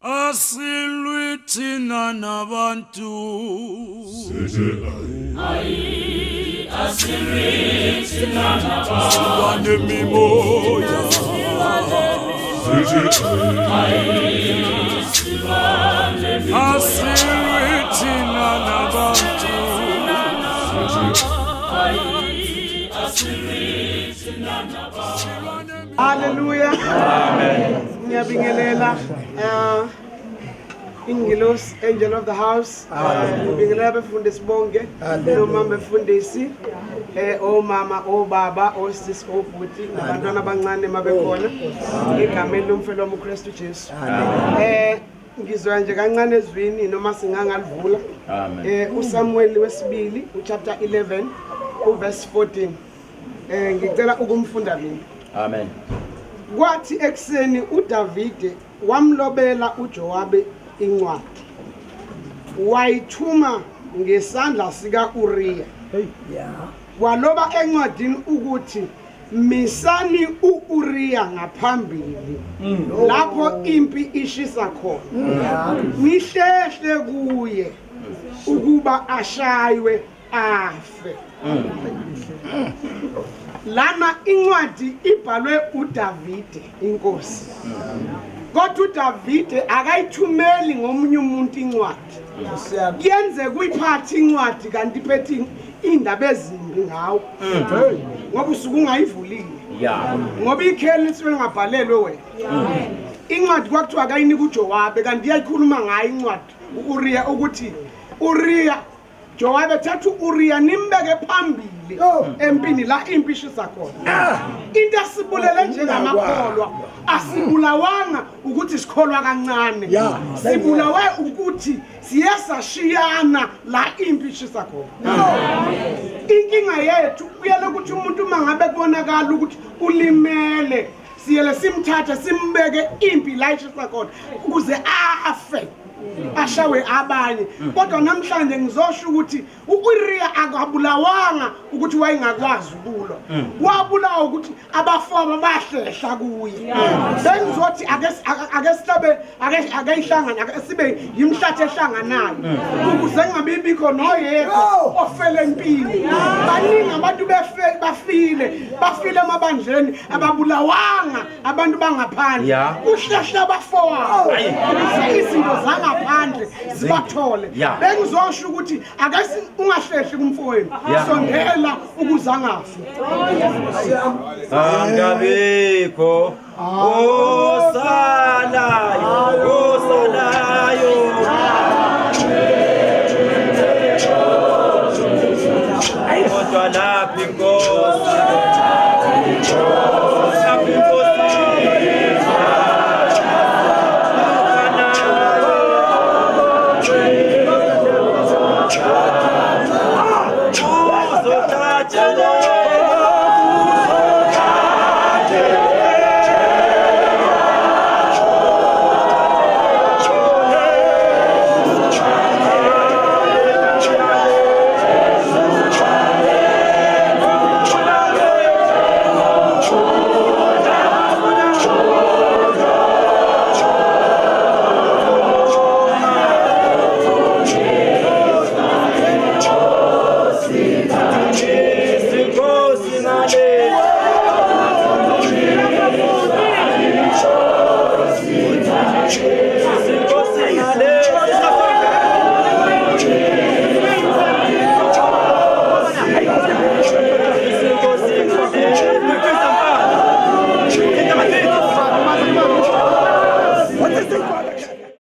asilwi thina nabantu asilwi thina nabantu banemimoya asilwi thina nabantu Hallelujah. Amen. Ngiyabingelela Ingilos, angel of the house. Ngiyabingelela abafundisi bonke, noma abafundisi, omama, obaba, osisi, obhuti, nabantwana abancane mabekhona. Egameni lomfelo womKristu Jesu. Ngizwa nje kancane ezwini noma singangalivula. uSamuel wesibili, chapter 11, verse 14. Ngicela ukumfunda mina. Amen. Kwathi ekseni uDavide wamlobela uJowabe incwadi. Wayithuma ngesandla sika Uriya. Waloba encwadini ukuthi misani uUriya ngaphambili lapho impi ishisa khona. Mihlehle kuye ukuba ashaywe afe. Lana incwadi ibhalwe uDavide inkosi. Kodwa uDavide akayithumeli ngomunye umuntu incwadi. Kuyenze kuyiphathi incwadi kanti iphethe indaba ezimbi ngawo. Ngoba usuku ungayivulile. Ngoba ikheli liswe ngabhalelwe wena. Incwadi kwakuthiwa akayinika uJowabe kanti iyayikhuluma ngayo incwadi uUriya ukuthi Uriya Jowabe thathu Uriya nimbeke phambili empini la impi ishisa khona. Into asibulele njengamakholwa asibulawanga ukuthi sikholwa kancane. Sibulawe ukuthi siyasashiyana la impi ishisa khona. Inkinga yethu uyele ukuthi umuntu mangabe kubonakala ukuthi ulimele siyele simthathe simbeke impi la ishisa khona ukuze afe. Ashawe abanye kodwa namhlanje ngizosho ukuthi uUriya akabulawanga ukuthi wayengakwazi ukulwa wabulawa ukuthi abafana bahlehla kuye bengizothi ake sihlabe akeyihlangana sibe yimhlathe ehlanganayo ukuze ngabibikho noyedwa ofele empini baningi abantu bafile emabandleni ababulawanga abantu bangaphandle uhlehla abafowabo izinto zanga phandle sibathole bengizosho ukuthi akasi ungahlehli kumfowenu sondela ukuze angafi angabikho osalayo